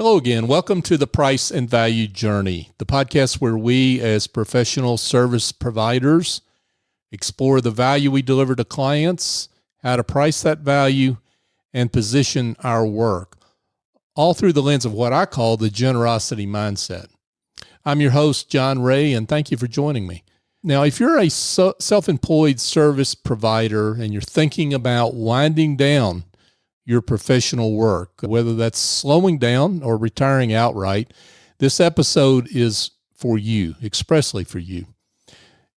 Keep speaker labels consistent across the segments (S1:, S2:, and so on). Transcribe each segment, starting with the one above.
S1: Hello again. Welcome to the Price and Value Journey, the podcast where we as professional service providers explore the value we deliver to clients, how to price that value, and position our work, all through the lens of what I call the generosity mindset. I'm your host, John Ray, and thank you for joining me. Now, if you're a self-employed service provider and you're thinking about winding down your professional work, whether that's slowing down or retiring outright, this episode is for you, expressly for you.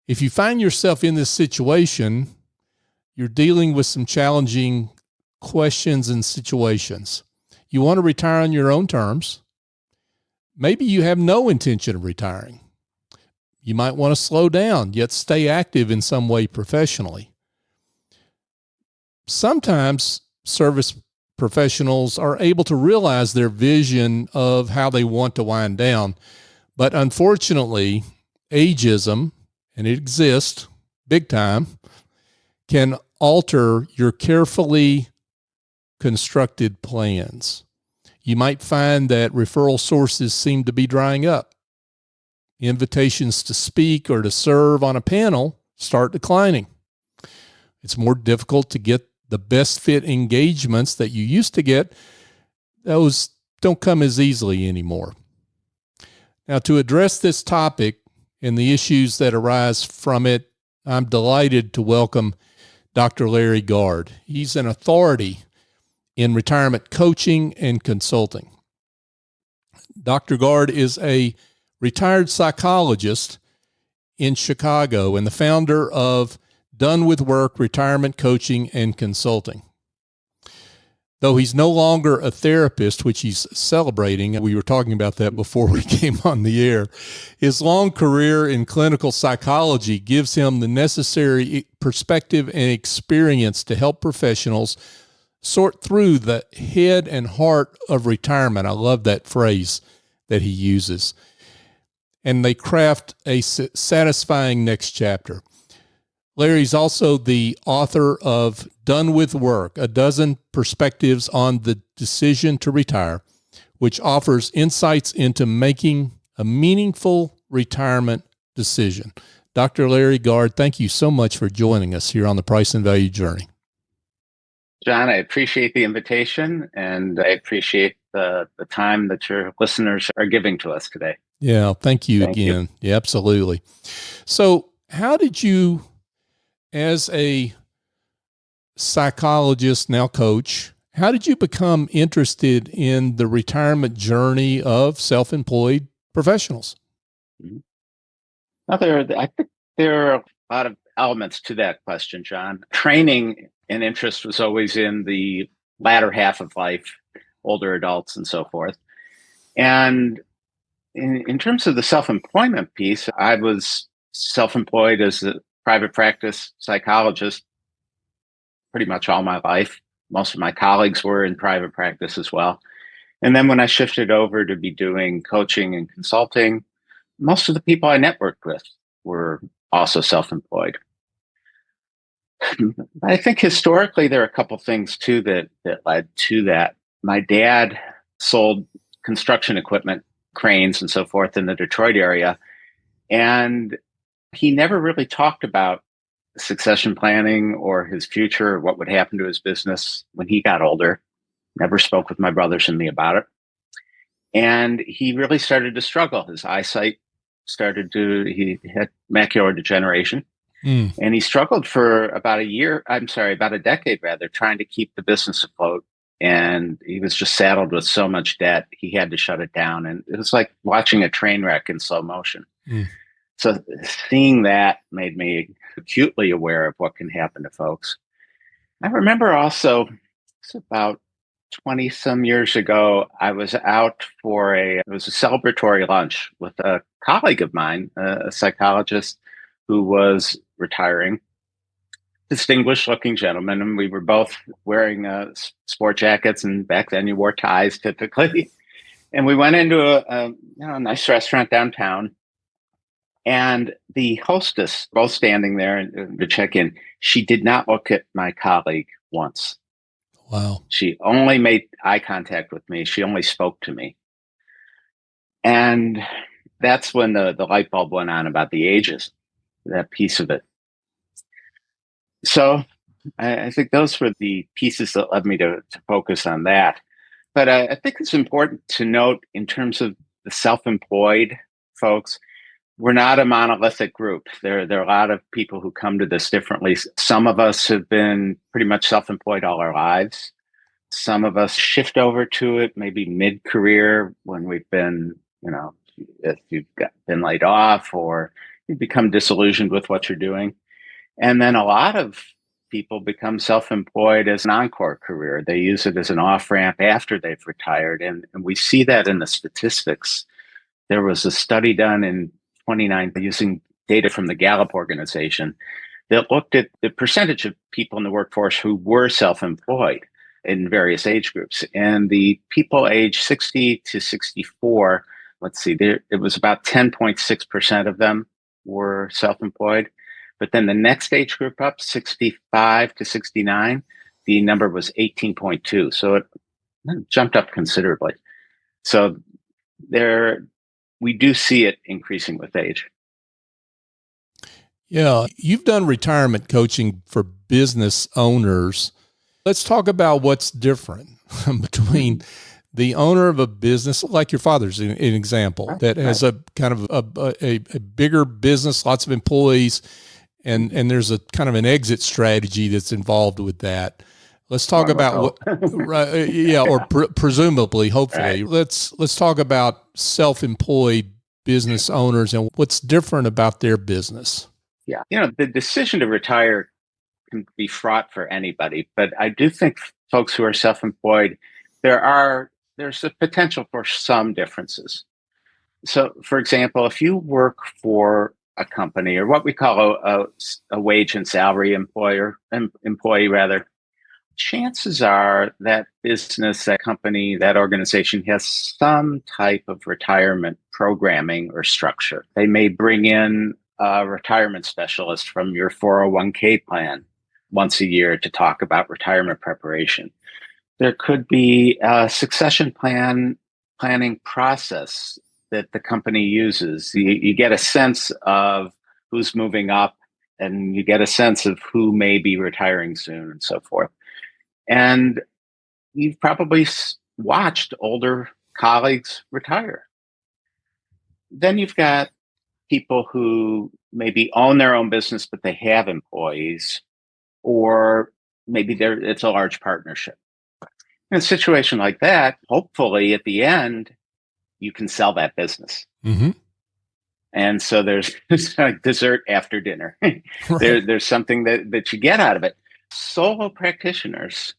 S1: If you find yourself in this situation, you're dealing with some challenging questions and situations. You want to retire on your own terms. Maybe you have no intention of retiring. You might want to slow down, yet stay active in some way professionally. Sometimes service professionals are able to realize their vision of how they want to wind down. But unfortunately, ageism, and it exists big time, can alter your carefully constructed plans. You might find that referral sources seem to be drying up. Invitations to speak or to serve on a panel start declining. It's more difficult to get the best fit engagements that you used to get. Those don't come as easily anymore. Now, to address this topic and the issues that arise from it, I'm delighted to welcome Dr. Larry Gard. He's an authority in retirement coaching and consulting. Dr. Gard is a retired psychologist in Chicago and the founder of Done with Work, Retirement Coaching and Consulting. Though he's no longer a therapist, which he's celebrating, we were talking about that before we came on the air, his long career in clinical psychology gives him the necessary perspective and experience to help professionals sort through the head and heart of retirement. I love that phrase that he uses. And they craft a satisfying next chapter. Larry's also the author of Done with Work, a dozen perspectives on the decision to retire, which offers insights into making a meaningful retirement decision. Dr. Larry Gard, thank you so much for joining us here on the Price and Value Journey.
S2: John, I appreciate the invitation, and I appreciate the time that your listeners are giving to us today.
S1: Yeah, thank you again. Yeah, absolutely. So how did you, as a psychologist, now coach, how did you become interested in the retirement journey of self-employed professionals?
S2: I think there are a lot of elements to that question, John. Training and interest was always in the latter half of life, older adults and so forth. And in terms of the self-employment piece, I was self-employed as a private practice psychologist pretty much all my life. Most of my colleagues were in private practice as well. And then when I shifted over to be doing coaching and consulting, most of the people I networked with were also self-employed. I think historically there are a couple things too that led to that. My dad sold construction equipment, cranes and so forth in the Detroit area. And he never really talked about succession planning or his future, or what would happen to his business when he got older. Never spoke with my brothers and me about it. And he really started to struggle. His eyesight he had macular degeneration. And he struggled for about a decade rather, trying to keep the business afloat. And he was just saddled with so much debt, he had to shut it down. And it was like watching a train wreck in slow motion. So seeing that made me acutely aware of what can happen to folks. I remember also, it's about 20 some years ago, I was out for it was a celebratory lunch with a colleague of mine, a psychologist who was retiring, distinguished looking gentleman. And we were both wearing sport jackets, and back then you wore ties typically. And we went into a nice restaurant downtown. And the hostess, both standing there to check in, she did not look at my colleague once.
S1: Wow.
S2: She only made eye contact with me. She only spoke to me. And that's when the light bulb went on about the ages, that piece of it. So I think those were the pieces that led me to focus on that. But I think it's important to note in terms of the self-employed folks, we're not a monolithic group. There are a lot of people who come to this differently. Some of us have been pretty much self-employed all our lives. Some of us shift over to it maybe mid-career when we've been, if you've been laid off or you become disillusioned with what you're doing. And then a lot of people become self-employed as an encore career. They use it as an off-ramp after they've retired. And we see that in the statistics. There was a study done in 2019 using data from the Gallup organization that looked at the percentage of people in the workforce who were self-employed in various age groups. And the people aged 60 to 64, it was about 10.6% of them were self-employed. But then the next age group up, 65 to 69, the number was 18.2. So it jumped up considerably. So we do see it increasing with age.
S1: Yeah. You've done retirement coaching for business owners. Let's talk about what's different between the owner of a business, like your father's an example, that has a kind of a bigger business, lots of employees, and there's a kind of an exit strategy that's involved with that. Let's talk about presumably, hopefully. Right. Let's talk about self-employed business owners and what's different about their business.
S2: Yeah, the decision to retire can be fraught for anybody, but I do think folks who are self-employed, there's a potential for some differences. So, for example, if you work for a company or what we call a wage and salary employee rather, chances are that business, that company, that organization has some type of retirement programming or structure. They may bring in a retirement specialist from your 401k plan once a year to talk about retirement preparation. There could be a succession planning process that the company uses. You get a sense of who's moving up and you get a sense of who may be retiring soon and so forth. And you've probably watched older colleagues retire. Then you've got people who maybe own their own business, but they have employees, or maybe it's a large partnership. In a situation like that, hopefully at the end, you can sell that business.
S1: Mm-hmm.
S2: And so there's like dessert after dinner. Right. There's something that you get out of it. Solo practitioners,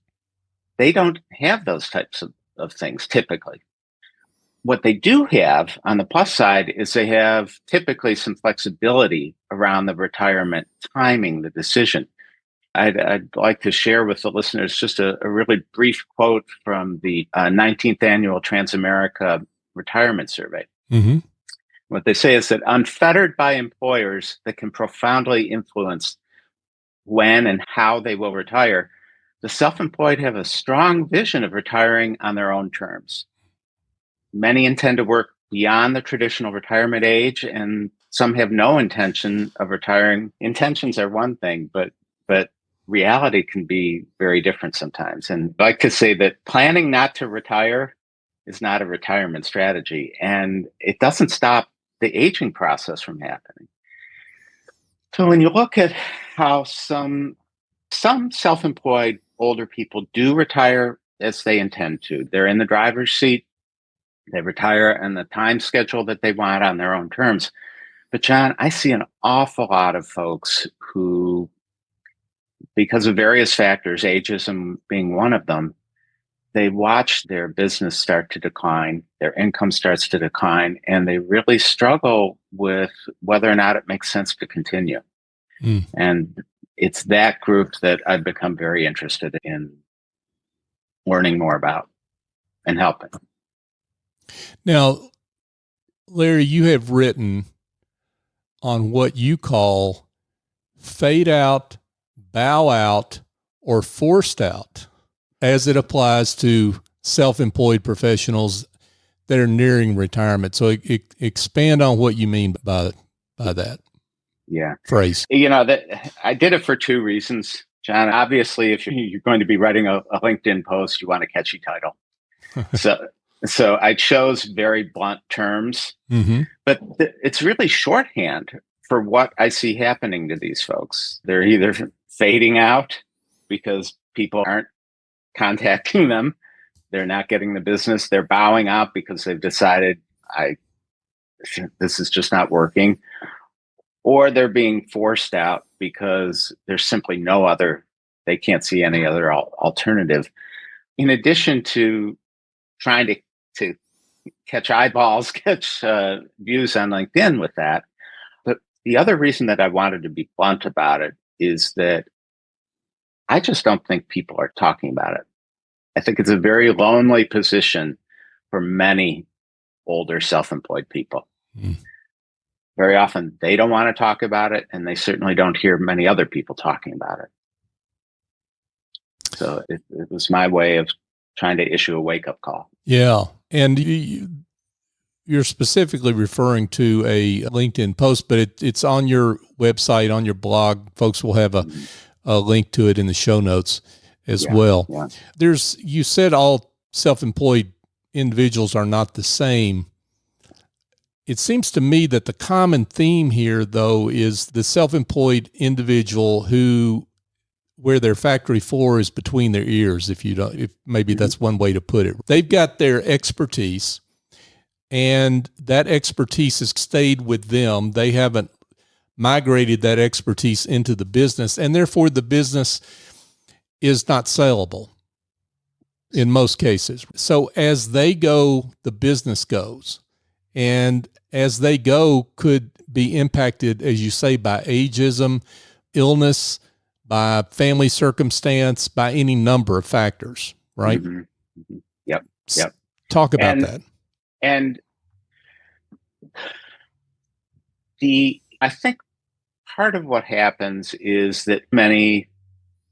S2: they don't have those types of things typically. What they do have on the plus side is they have typically some flexibility around the retirement timing, the decision. I'd like to share with the listeners just a really brief quote from the 19th annual Transamerica Retirement Survey.
S1: Mm-hmm.
S2: What they say is that unfettered by employers that can profoundly influence when and how they will retire, the self-employed have a strong vision of retiring on their own terms. Many intend to work beyond the traditional retirement age, and some have no intention of retiring. Intentions are one thing, but reality can be very different sometimes. And I like to say that planning not to retire is not a retirement strategy, and it doesn't stop the aging process from happening. So when you look at how some self-employed older people do retire as they intend to, they're in the driver's seat, they retire on the time schedule that they want on their own terms. But John, I see an awful lot of folks who, because of various factors, ageism being one of them, they watch their business start to decline, their income starts to decline, and they really struggle with whether or not it makes sense to continue. Mm. And it's that group that I've become very interested in learning more about and helping.
S1: Now, Larry, you have written on what you call fade out, bow out, or forced out as it applies to self-employed professionals. that are nearing retirement. So expand on what you mean by that phrase.
S2: That I did it for two reasons, John. Obviously, if you're going to be writing a LinkedIn post, you want a catchy title. So I chose very blunt terms, but it's really shorthand for what I see happening to these folks. They're either fading out because people aren't contacting them. They're not getting the business. They're bowing out because they've decided this is just not working. Or they're being forced out because there's simply they can't see any other alternative. In addition to trying to catch eyeballs, catch views on LinkedIn with that. But the other reason that I wanted to be blunt about it is that I just don't think people are talking about it. I think it's a very lonely position for many older self-employed people. Very often they don't want to talk about it, and they certainly don't hear many other people talking about it. So it was my way of trying to issue a wake-up call.
S1: Yeah. And you're specifically referring to a LinkedIn post, but it's on your website, on your blog. Folks will have a link to it in the show notes as well. Yeah. You said all self-employed individuals are not the same. It seems to me that the common theme here, though, is the self-employed individual where their factory floor is between their ears, if maybe that's one way to put it. They've got their expertise, and that expertise has stayed with them. They haven't migrated that expertise into the business, and therefore the business is not saleable in most cases. So as they go, the business goes. And as they go, could be impacted, as you say, by ageism, illness, by family circumstance, by any number of factors, right?
S2: Yep.
S1: Talk about that.
S2: And I think part of what happens is that many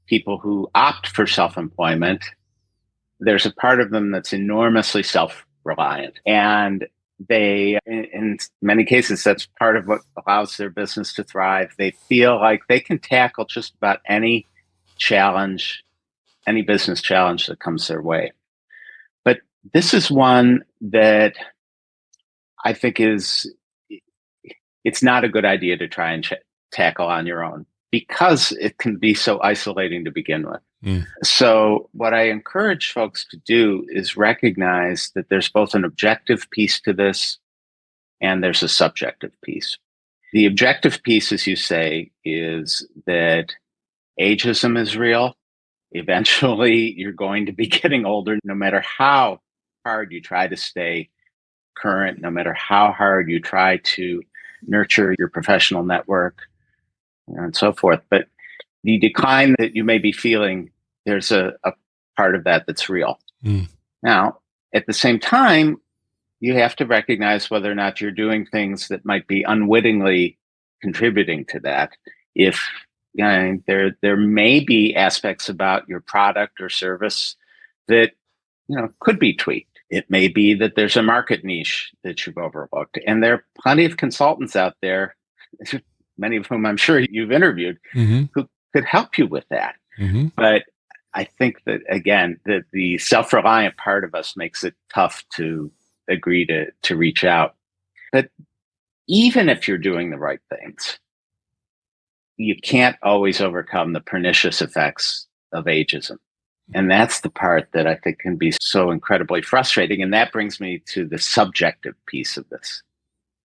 S2: people who opt for self-employment, there's a part of them that's enormously self-reliant. And they, in many cases, that's part of what allows their business to thrive. They feel like they can tackle just about any challenge, any business challenge that comes their way. But this is one that I think it's not a good idea to try and tackle on your own, because it can be so isolating to begin with. So what I encourage folks to do is recognize that there's both an objective piece to this and there's a subjective piece. The objective piece, as you say, is that ageism is real. Eventually, you're going to be getting older, no matter how hard you try to stay current, no matter how hard you try to nurture your professional network, and so forth. But the decline that you may be feeling, there's a part of that that's real. Now, at the same time, you have to recognize whether or not you're doing things that might be unwittingly contributing to that. If there may be aspects about your product or service that could be tweaked. It may be that there's a market niche that you've overlooked, and there are plenty of consultants out there, many of whom I'm sure you've interviewed, who could help you with that. But I think that, again, that the self-reliant part of us makes it tough to agree to reach out. But even if you're doing the right things, you can't always overcome the pernicious effects of ageism. And that's the part that I think can be so incredibly frustrating. And that brings me to the subjective piece of this.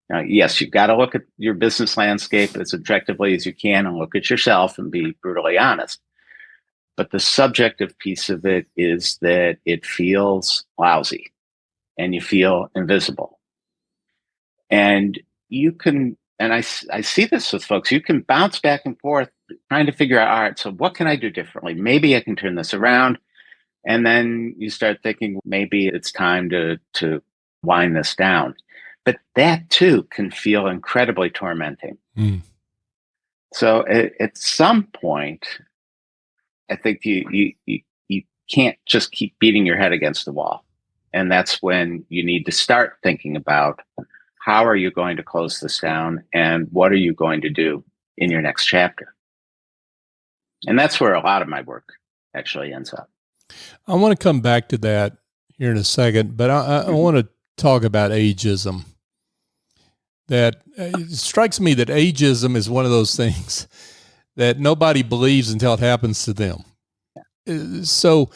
S2: Now, yes, you've got to look at your business landscape as objectively as you can and look at yourself and be brutally honest. But the subjective piece of it is that it feels lousy and you feel invisible. And you can, and I see this with folks, you can bounce back and forth trying to figure out, all right, so what can I do differently? Maybe I can turn this around. And then you start thinking, maybe it's time to wind this down. But that too can feel incredibly tormenting. So at some point, I think you can't just keep beating your head against the wall. And that's when you need to start thinking about how are you going to close this down and what are you going to do in your next chapter? And that's where a lot of my work actually ends up.
S1: I want to come back to that here in a second, but I want to talk about ageism. That it strikes me that ageism is one of those things that nobody believes until it happens to them. So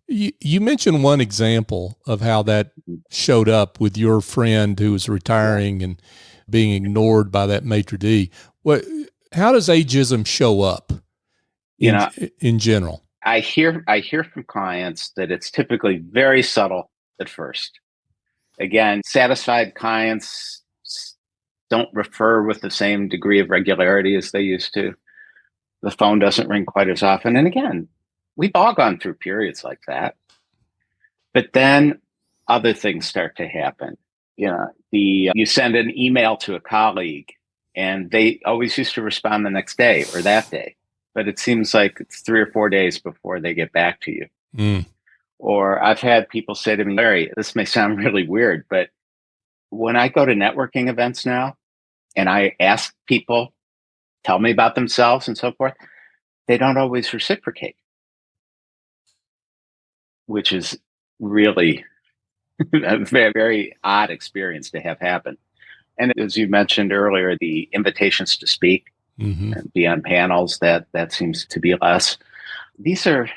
S1: you mentioned one example of how that showed up with your friend who was retiring and being ignored by that maitre d'. How does ageism show up in general?
S2: I hear from clients that it's typically very subtle at first. Again, satisfied clients don't refer with the same degree of regularity as they used to. The phone doesn't ring quite as often. And again, we've all gone through periods like that. But then other things start to happen. You send an email to a colleague and they always used to respond the next day or that day. But it seems like it's 3 or 4 days before they get back to you.
S1: Mm.
S2: Or I've had people say to me, Larry, this may sound really weird, but when I go to networking events now and I ask people, tell me about themselves and so forth, they don't always reciprocate, which is really a very, very odd experience to have happen. And as you mentioned earlier, the invitations to speak and be on panels, that seems to be less. These are,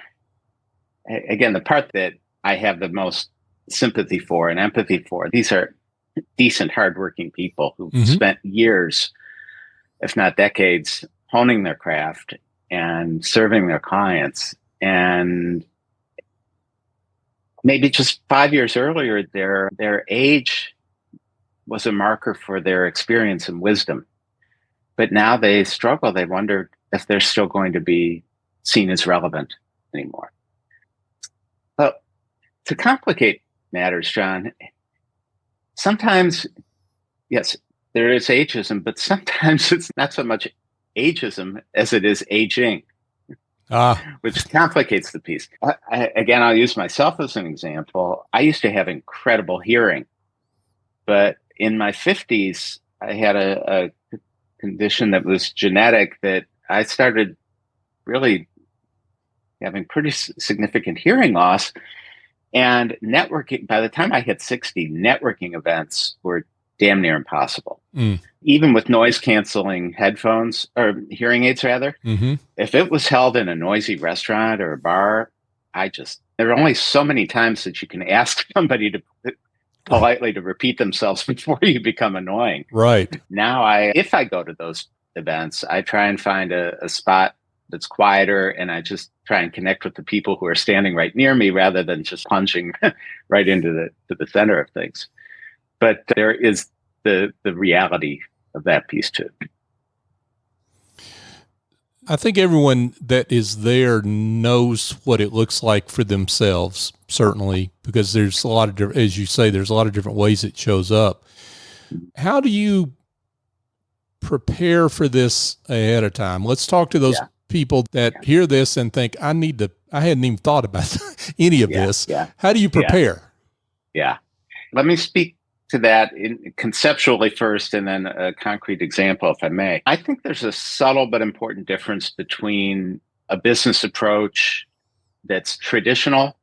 S2: again, the part that I have the most sympathy for and empathy for. These are decent, hardworking people who spent years, if not decades, honing their craft and serving their clients. And maybe just 5 years earlier, their age was a marker for their experience and wisdom. But now they struggle. They wonder if they're still going to be seen as relevant anymore. But to complicate matters, John, sometimes, yes, there is ageism, but sometimes it's not so much ageism as it is aging, which complicates the piece. Again, I'll use myself as an example. I used to have incredible hearing, but in my 50s, I had a condition that was genetic that I started really having pretty significant hearing loss. And networking, by the time I hit 60, networking events were damn near impossible. Even with noise canceling headphones or hearing aids, rather, if it was held in a noisy restaurant or a bar, there are only so many times that you can ask somebody to politely to repeat themselves before you become annoying.
S1: Right.
S2: Now, if I go to those events, I try and find a spot that's quieter, and I just try and connect with the people who are standing right near me rather than just plunging right into the center of things. But there is the reality of that piece too.
S1: I think everyone that is there knows what it looks like for themselves, certainly, because there's a lot of different, as you say, there's a lot of different ways it shows up. How do you prepare for this ahead of time? Let's talk to those people that hear this and think, I hadn't even thought about any of this. How do you prepare?
S2: Let me speak to that conceptually first, and then a concrete example, if I may. I think there's a subtle but important difference between a business approach that's traditional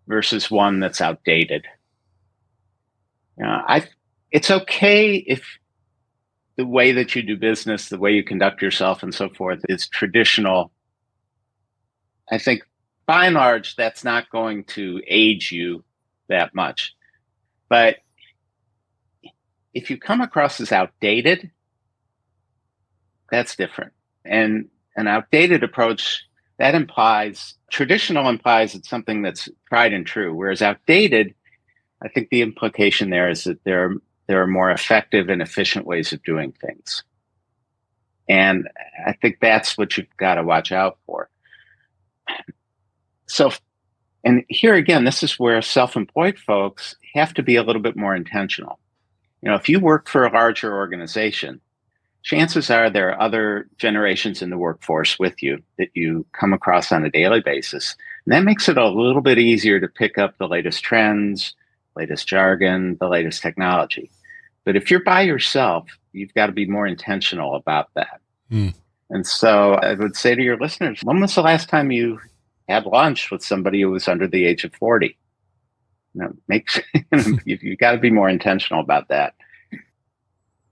S2: versus one that's outdated. It's okay if the way that you do business, the way you conduct yourself and so forth is traditional. I think by and large, that's not going to age you that much. But if you come across as outdated, that's different. And an outdated approach, traditional implies it's something that's tried and true, whereas outdated, I think the implication there is that there are more effective and efficient ways of doing things. And I think that's what you've got to watch out for. So, and here again, this is where self-employed folks have to be a little bit more intentional. If you work for a larger organization, chances are there are other generations in the workforce with you that you come across on a daily basis And that makes it a little bit easier to pick up the latest trends, latest jargon, the latest technology. But if you're by yourself, you've got to be more intentional about that.
S1: Mm.
S2: And so I would say to your listeners, when was the last time you had lunch with somebody who was under the age of 40? You've got to be more intentional about that.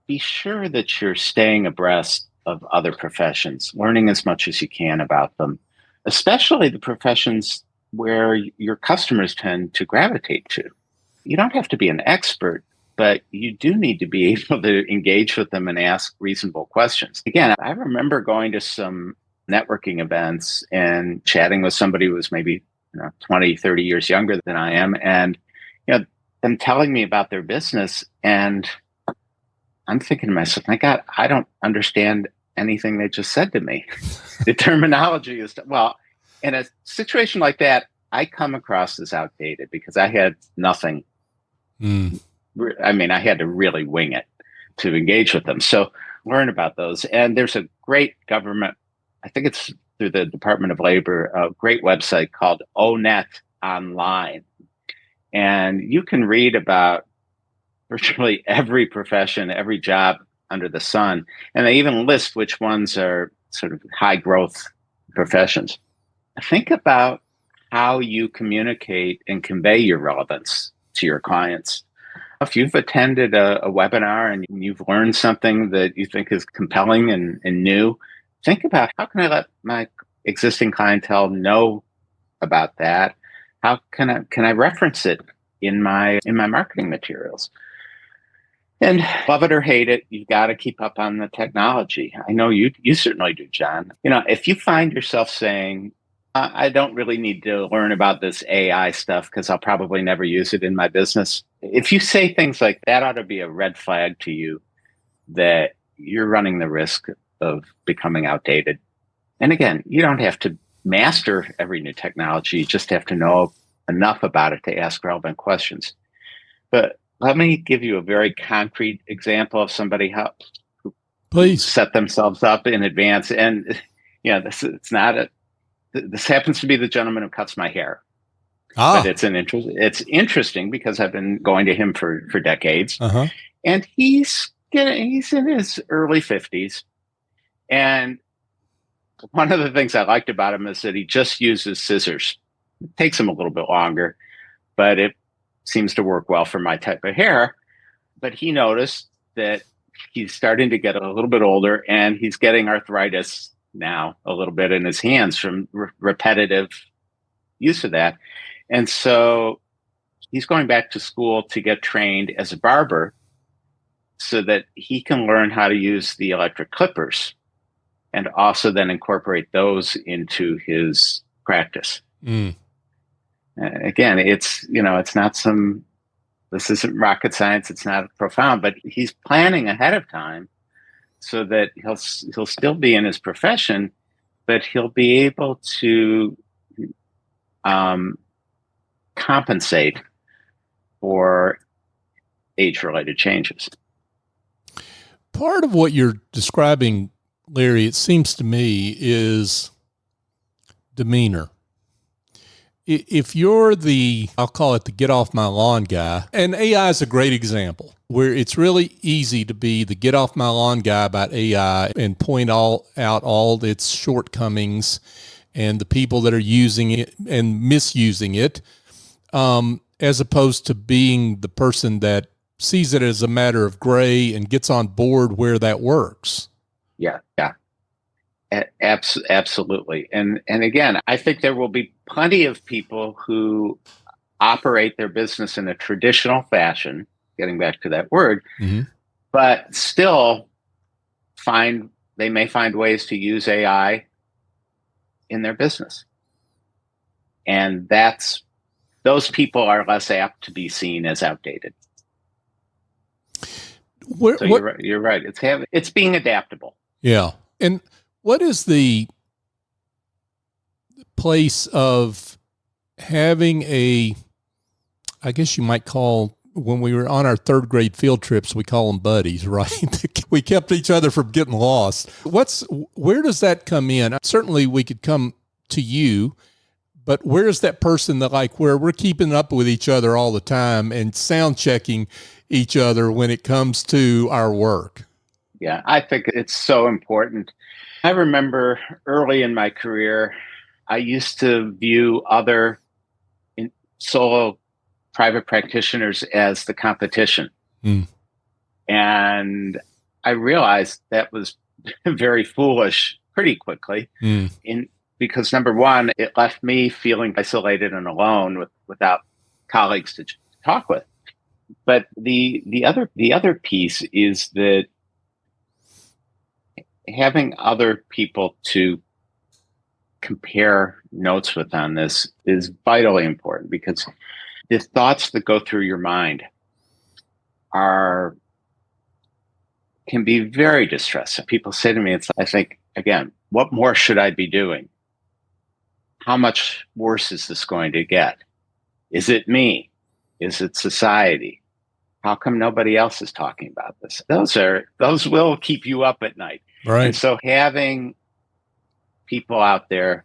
S2: Be sure that you're staying abreast of other professions, learning as much as you can about them, especially the professions where your customers tend to gravitate to. You don't have to be an expert, but you do need to be able to engage with them and ask reasonable questions. Again, I remember going to some networking events and chatting with somebody who was maybe 20, 30 years younger than I am, and them telling me about their business, and I'm thinking to myself, my God, I don't understand anything they just said to me. The terminology is, well, in a situation like that, I come across as outdated because I had nothing. I mean, I had to really wing it to engage with them. So learn about those. And there's a great government, I think it's through the Department of Labor, a great website called ONET Online. And you can read about virtually every profession, every job under the sun. And they even list which ones are sort of high growth professions. Think about how you communicate and convey your relevance to your clients. If you've attended a webinar and you've learned something that you think is compelling and new, think about, how can I let my existing clientele know about that? How can I reference it in my marketing materials? And love it or hate it, you've got to keep up on the technology. I know you certainly do, John. If you find yourself saying, I don't really need to learn about this AI stuff because I'll probably never use it in my business. If you say things like that, ought to be a red flag to you that you're running the risk of becoming outdated. And again, you don't have to master every new technology. You just have to know enough about it to ask relevant questions. But let me give you a very concrete example of somebody who
S1: Please
S2: set themselves up in advance. And this happens to be the gentleman who cuts my hair. But it's interesting because I've been going to him for decades.
S1: Uh-huh.
S2: And he's in his early 50s. And one of the things I liked about him is that he just uses scissors. It takes him a little bit longer, but it seems to work well for my type of hair. But he noticed that he's starting to get a little bit older, and he's getting arthritis now a little bit in his hands from repetitive use of that. And so he's going back to school to get trained as a barber so that he can learn how to use the electric clippers and also then incorporate those into his practice. Again, it's not this isn't rocket science. It's not profound, but he's planning ahead of time so that he'll still be in his profession, but he'll be able to compensate for age-related changes.
S1: Part of what you're describing, Larry, it seems to me, is demeanor. If you're I'll call it the get off my lawn guy, and AI is a great example where it's really easy to be the get off my lawn guy about AI and point out all its shortcomings and the people that are using it and misusing it, as opposed to being the person that sees it as a matter of gray and gets on board where that works.
S2: Yeah. Absolutely. And again, I think there will be plenty of people who operate their business in a traditional fashion, getting back to that word, but still they may find ways to use AI in their business. And those people are less apt to be seen as outdated. You're right. It's being adaptable.
S1: Yeah. And what is the place of having I guess you might call, when we were on our third grade field trips, we call them buddies, right? We kept each other from getting lost. Where does that come in? Certainly we could come to you, But where's that person that where we're keeping up with each other all the time and sound checking each other when it comes to our work?
S2: Yeah, I think it's so important. I remember early in my career, I used to view other solo private practitioners as the competition.
S1: Mm.
S2: And I realized that was very foolish pretty quickly.
S1: Mm.
S2: Because number one, it left me feeling isolated and alone without colleagues to talk with. But the other piece is that having other people to compare notes with on this is vitally important, because the thoughts that go through your mind can be very distressing. People say to me, I think, again, what more should I be doing? How much worse is this going to get? Is it me? Is it society? How come nobody else is talking about this? Those will keep you up at night.
S1: Right.
S2: And so having people out there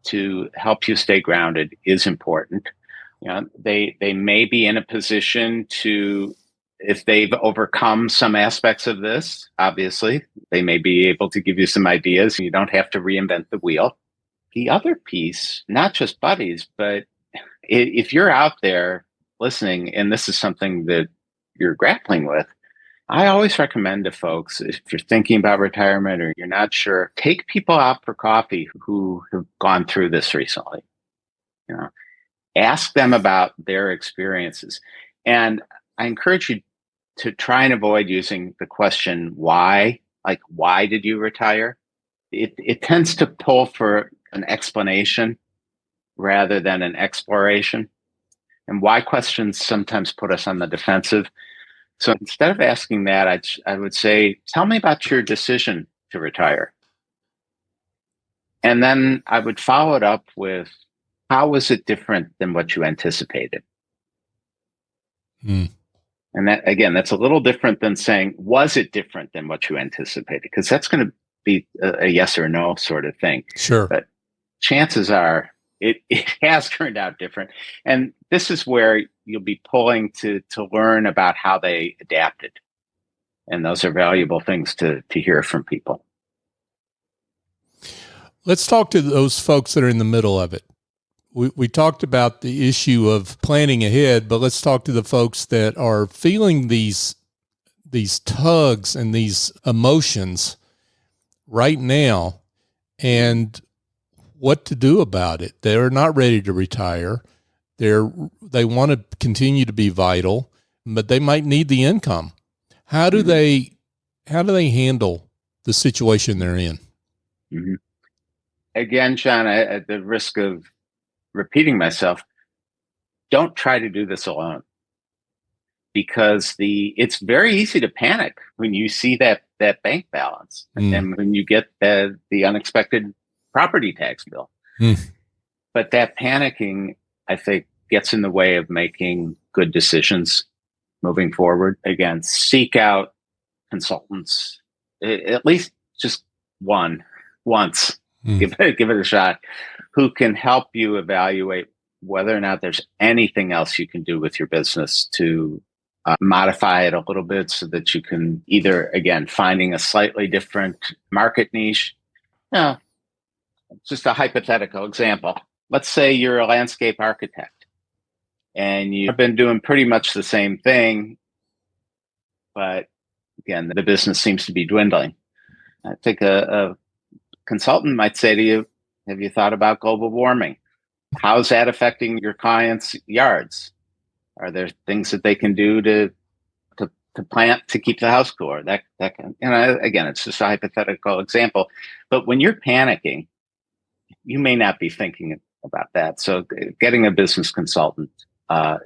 S2: to help you stay grounded is important. They may be in a position to, if they've overcome some aspects of this, obviously, they may be able to give you some ideas. You don't have to reinvent the wheel. The other piece, not just buddies, but if you're out there listening and this is something that you're grappling with, I always recommend to folks, if you're thinking about retirement or you're not sure, take people out for coffee who have gone through this recently. Ask them about their experiences. And I encourage you to try and avoid using the question, why? Like, why did you retire? It tends to pull for an explanation rather than an exploration. And why questions sometimes put us on the defensive. So instead of asking that, I would say, tell me about your decision to retire. And then I would follow it up with, how was it different than what you anticipated?
S1: Mm.
S2: And that, again, that's a little different than saying, was it different than what you anticipated? Because that's going to be a yes or no sort of thing.
S1: Sure.
S2: But chances are it has turned out different. And this is where you'll be pulling to learn about how they adapted. And those are valuable things to hear from people.
S1: Let's talk to those folks that are in the middle of it. We talked about the issue of planning ahead, but let's talk to the folks that are feeling these tugs and these emotions right now and what to do about it. They're not ready to retire. They want to continue to be vital, but they might need the income. How do they handle the situation they're in?
S2: Mm-hmm. Again, John, at the risk of repeating myself, don't try to do this alone, because it's very easy to panic when you see that bank balance and when you get the unexpected property tax bill. But that panicking, I think, gets in the way of making good decisions moving forward. Again, seek out consultants, at least just once. Give it a shot, who can help you evaluate whether or not there's anything else you can do with your business to modify it a little bit so that you can either, again, finding a slightly different market niche. Just a hypothetical example. Let's say you're a landscape architect and you've been doing pretty much the same thing, but again, the business seems to be dwindling. I think a consultant might say to you, have you thought about global warming? How's that affecting your clients' yards? Are there things that they can do to plant to keep the house cooler? That can, again, it's just a hypothetical example. But when you're panicking, you may not be thinking about that. So getting a business consultant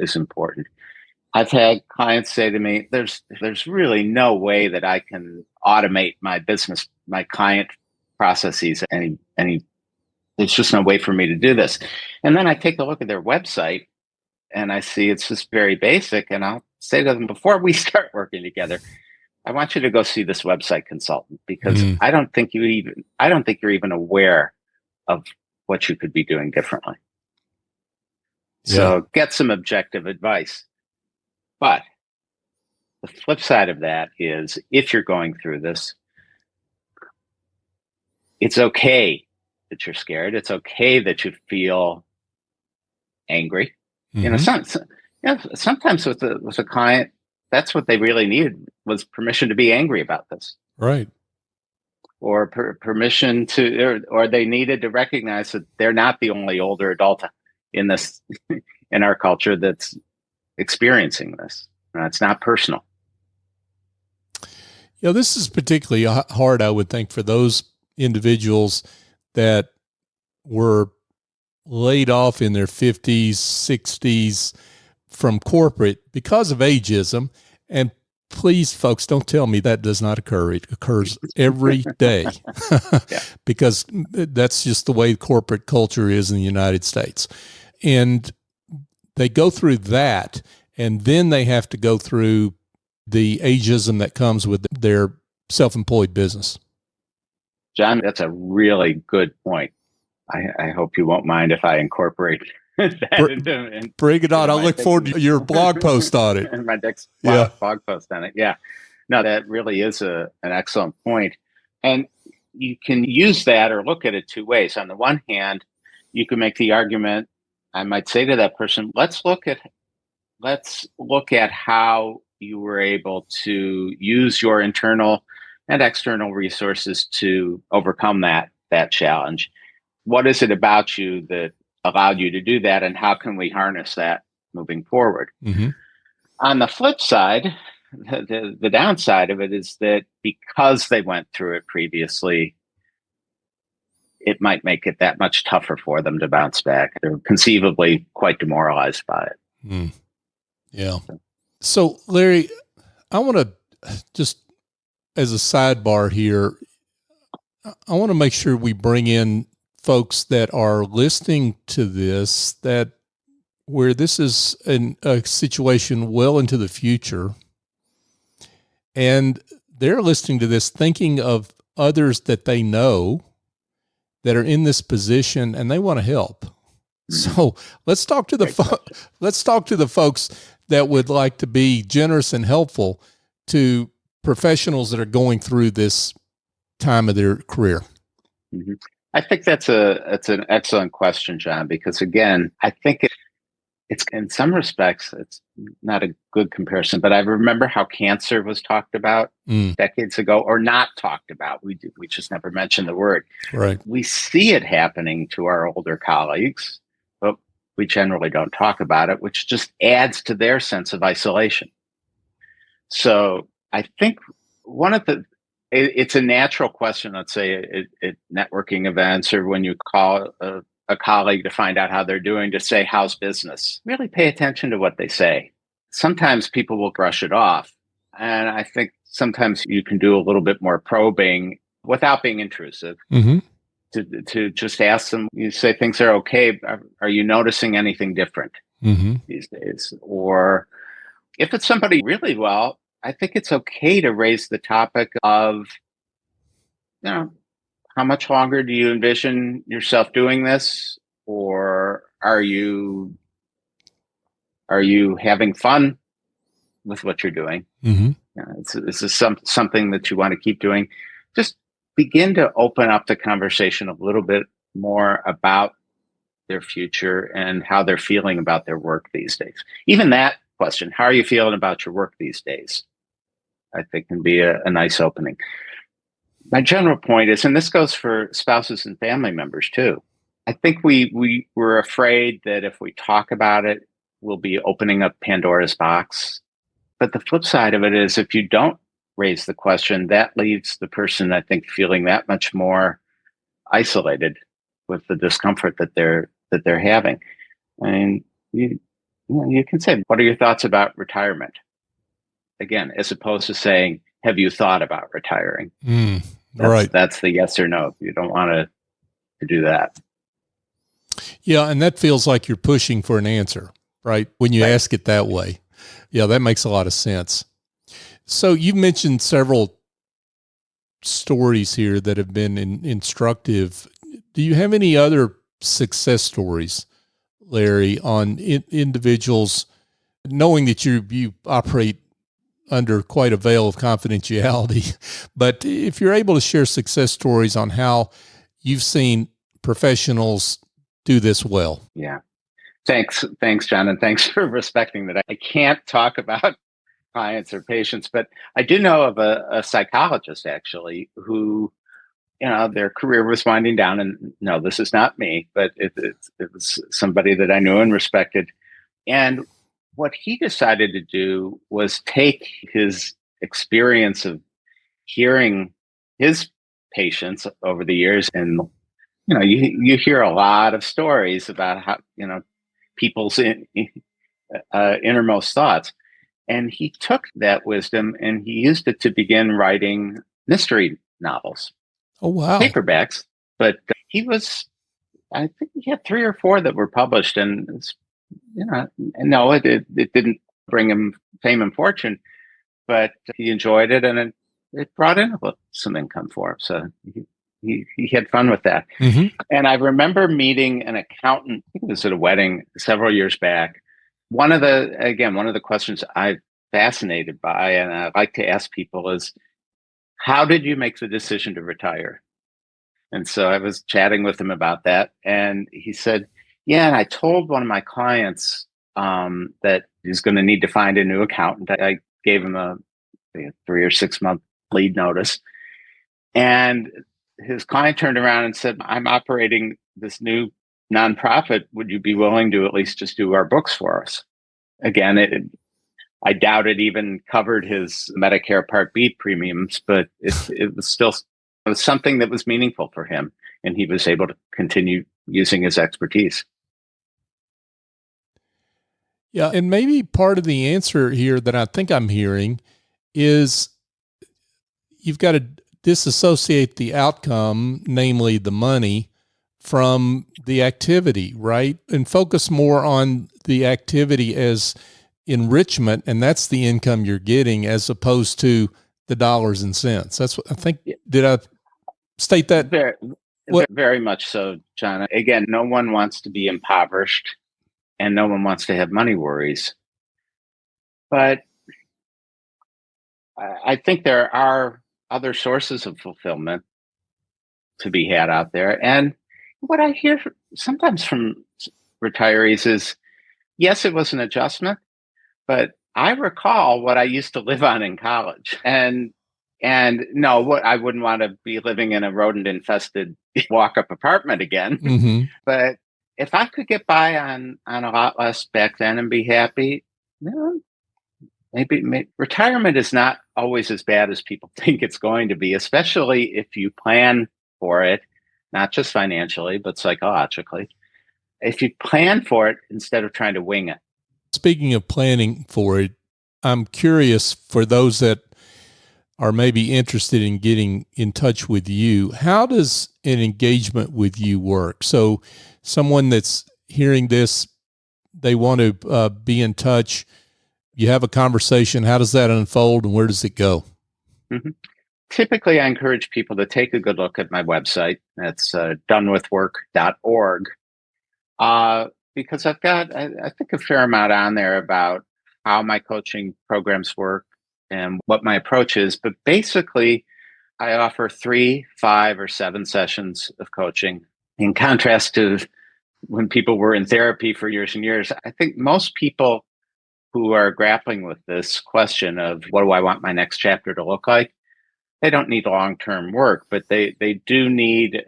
S2: is important. I've had clients say to me, there's really no way that I can automate my client processes. There's just no way for me to do this. And then I take a look at their website and I see it's just very basic. And I'll say to them, before we start working together, I want you to go see this website consultant, because I don't think you're even aware of what you could be doing differently.
S1: Yeah.
S2: So get some objective advice. But the flip side of that is, if you're going through this, it's okay that you're scared. It's okay that you feel angry. Sometimes with a client, that's what they really needed, was permission to be angry about this.
S1: Right.
S2: Or permission to, or they needed to recognize that they're not the only older adult in this, in our culture, that's experiencing this. It's not personal.
S1: This is particularly hard, I would think, for those individuals that were laid off in their 50s, 60s from corporate because of ageism. And please, folks, don't tell me that does not occur. It occurs every day because that's just the way corporate culture is in the United States. And they go through that, and then they have to go through the ageism that comes with their self-employed business.
S2: John, that's a really good point. I hope you won't mind if I incorporate that.
S1: Bring it on. I'll look forward to your blog post on it.
S2: My next blog post on it. Yeah. No, that really is an excellent point. And you can use that or look at it two ways. On the one hand, you can make the argument, I might say to that person, let's look at how you were able to use your internal and external resources to overcome that challenge. What is it about you that allowed you to do that, and how can we harness that moving forward?
S1: Mm-hmm.
S2: On the flip side, the downside of it is that because they went through it previously, it might make it that much tougher for them to bounce back. They're conceivably quite demoralized by it.
S1: Mm. Yeah. So, Larry, I want to just, as a sidebar here, I want to make sure we bring in folks that are listening to this, that where this is a situation well into the future, and they're listening to this thinking of others that they know that are in this position, and they want to help. So let's talk to the folks that would like to be generous and helpful to professionals that are going through this time of their career.
S2: Mm-hmm. I think that's an excellent question, John, because again, I think it's in some respects, it's not a good comparison, but I remember how cancer was talked about decades ago, or not talked about. We just never mentioned the word.
S1: Right.
S2: We see it happening to our older colleagues, but we generally don't talk about it, which just adds to their sense of isolation. So I think it's a natural question, let's say at networking events, or when you call a colleague to find out how they're doing, to say, how's business? Really pay attention to what they say. Sometimes people will brush it off. And I think sometimes you can do a little bit more probing without being intrusive.
S1: Mm-hmm.
S2: To just ask them, you say things are okay. Are you noticing anything different these days? Or if it's somebody really well, I think it's okay to raise the topic of, how much longer do you envision yourself doing this? Or are you having fun with what you're doing?
S1: Mm-hmm.
S2: This is something that you want to keep doing. Just begin to open up the conversation a little bit more about their future and how they're feeling about their work these days. Even that question, how are you feeling about your work these days? I think can be a nice opening. My general point is, and this goes for spouses and family members too, I think we were afraid that if we talk about it, we'll be opening up Pandora's box. But the flip side of it is, if you don't raise the question, that leaves the person, I think, feeling that much more isolated with the discomfort that they're having. I mean, you can say, what are your thoughts about retirement? Again, as opposed to saying, have you thought about retiring?
S1: Right.
S2: That's the yes or no. You don't want to do that.
S1: Yeah. And that feels like you're pushing for an answer, right? When you ask it that way. Yeah, that makes a lot of sense. So you've mentioned several stories here that have been instructive. Do you have any other success stories, Larry, on individuals, knowing that you operate under quite a veil of confidentiality, but if you're able to share success stories on how you've seen professionals do this well.
S2: Yeah. Thanks, John, and thanks for respecting that. I can't talk about clients or patients, but I do know of a psychologist actually who, their career was winding down, and no, this is not me, but it was somebody that I knew and respected. And what he decided to do was take his experience of hearing his patients over the years, and you hear a lot of stories about how people's innermost thoughts, and he took that wisdom and he used it to begin writing mystery novels.
S1: Oh, wow.
S2: Paperbacks, but I think he had 3 or 4 that were published, and no, it didn't bring him fame and fortune, but he enjoyed it, and it brought in some income for him. So he had fun with that.
S1: Mm-hmm.
S2: And I remember meeting an accountant. I think it was at a wedding several years back. One of the questions I'm fascinated by, and I like to ask people, is, how did you make the decision to retire? And so I was chatting with him about that, and he said, yeah, and I told one of my clients that he's going to need to find a new accountant. I gave him a 3 or 6 month lead notice. And his client turned around and said, I'm operating this new nonprofit. Would you be willing to at least just do our books for us? Again, I doubt it even covered his Medicare Part B premiums, but it was something that was meaningful for him, and he was able to continue using his expertise.
S1: Yeah, and maybe part of the answer here that I think I'm hearing is you've got to disassociate the outcome, namely the money, from the activity, right? And focus more on the activity as enrichment, and that's the income you're getting, as opposed to the dollars and cents. That's what I think. Did I state that?
S2: Very much so, John. Again, no one wants to be impoverished, and no one wants to have money worries. But I think there are other sources of fulfillment to be had out there. And what I hear sometimes from retirees is, yes, it was an adjustment, but I recall what I used to live on in college. And no, I wouldn't want to be living in a rodent-infested walk-up apartment again.
S1: Mm-hmm.
S2: But if I could get by on a lot less back then and be happy, maybe retirement is not always as bad as people think it's going to be, especially if you plan for it, not just financially, but psychologically. If you plan for it instead of trying to wing it.
S1: Speaking of planning for it, I'm curious, for those that are maybe interested in getting in touch with you, how does an engagement with you work? So someone that's hearing this, they want to be in touch. You have a conversation. How does that unfold, and where does it go?
S2: Mm-hmm. Typically, I encourage people to take a good look at my website. That's donewithwork.org. Because I've got, I think, a fair amount on there about how my coaching programs work and what my approach is. But basically, I offer 3, 5, or 7 sessions of coaching. In contrast to when people were in therapy for years and years, I think most people who are grappling with this question of, what do I want my next chapter to look like? They don't need long-term work, but they do need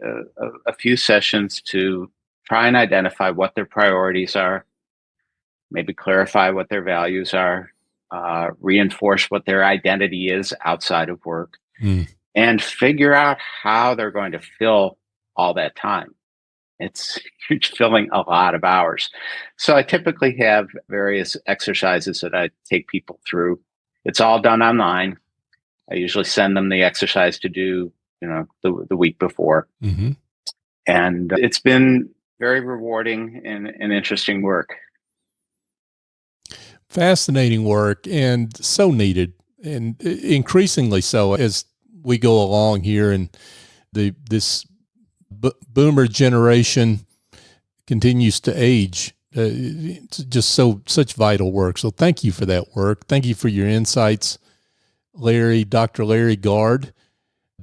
S2: a few sessions to try and identify what their priorities are, maybe clarify what their values are, reinforce what their identity is outside of work, and figure out how they're going to fill all that time. It's filling a lot of hours. So I typically have various exercises that I take people through. It's all done online. I usually send them the exercise to do, the week before.
S1: Mm-hmm.
S2: And it's been very rewarding and interesting work.
S1: Fascinating work, and so needed, and increasingly so as we go along here. And this boomer generation continues to age. It's just such vital work. So thank you for that work. Thank you for your insights, Larry. Dr. Larry Gard.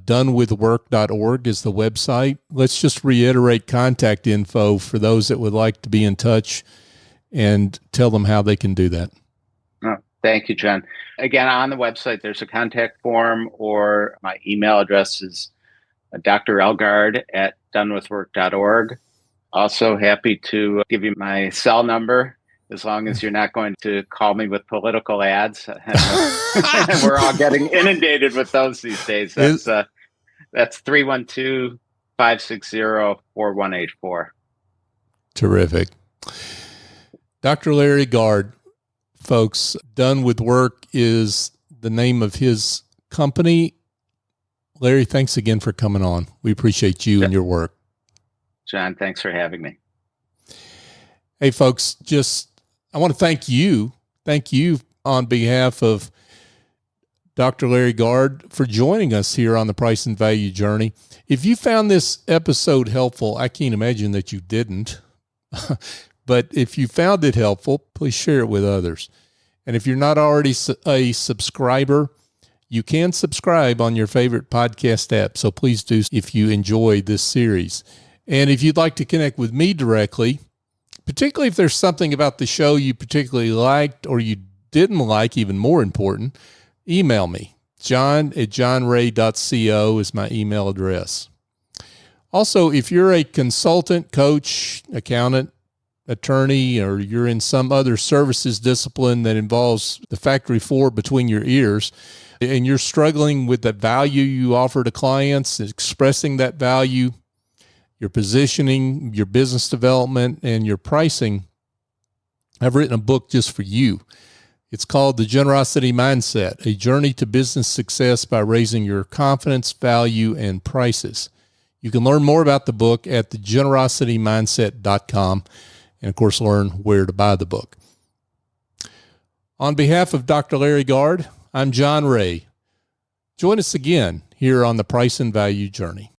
S1: donewithwork.org is the website. Let's just reiterate contact info for those that would like to be in touch and tell them how they can do that.
S2: Oh, thank you, John. Again, on the website, there's a contact form, or my email address is drlgard@donewithwork.org. Also happy to give you my cell number, as long as you're not going to call me with political ads. We're all getting inundated with those these days. That's 312-560-4184.
S1: Terrific. Dr. Larry Gard, folks, Done with Work is the name of his company. Larry, thanks again for coming on. We appreciate you and your work.
S2: John, thanks for having me.
S1: Hey, folks, I want to thank you. Thank you on behalf of Dr. Larry Gard for joining us here on the Price and Value Journey. If you found this episode helpful, I can't imagine that you didn't. But if you found it helpful, please share it with others. And if you're not already a subscriber, you can subscribe on your favorite podcast app. So please do if you enjoy this series. And if you'd like to connect with me directly, particularly if there's something about the show you particularly liked or you didn't like, even more important, email me. john@johnray.co is my email address. Also, if you're a consultant, coach, accountant, attorney, or you're in some other services discipline that involves the factory floor between your ears, and you're struggling with the value you offer to clients, expressing that value, your positioning, your business development, and your pricing, I've written a book just for you. It's called The Generosity Mindset, A Journey to Business Success by Raising Your Confidence, Value, and Prices. You can learn more about the book at thegenerositymindset.com and, of course, learn where to buy the book. On behalf of Dr. Larry Gard, I'm John Ray. Join us again here on the Price and Value Journey.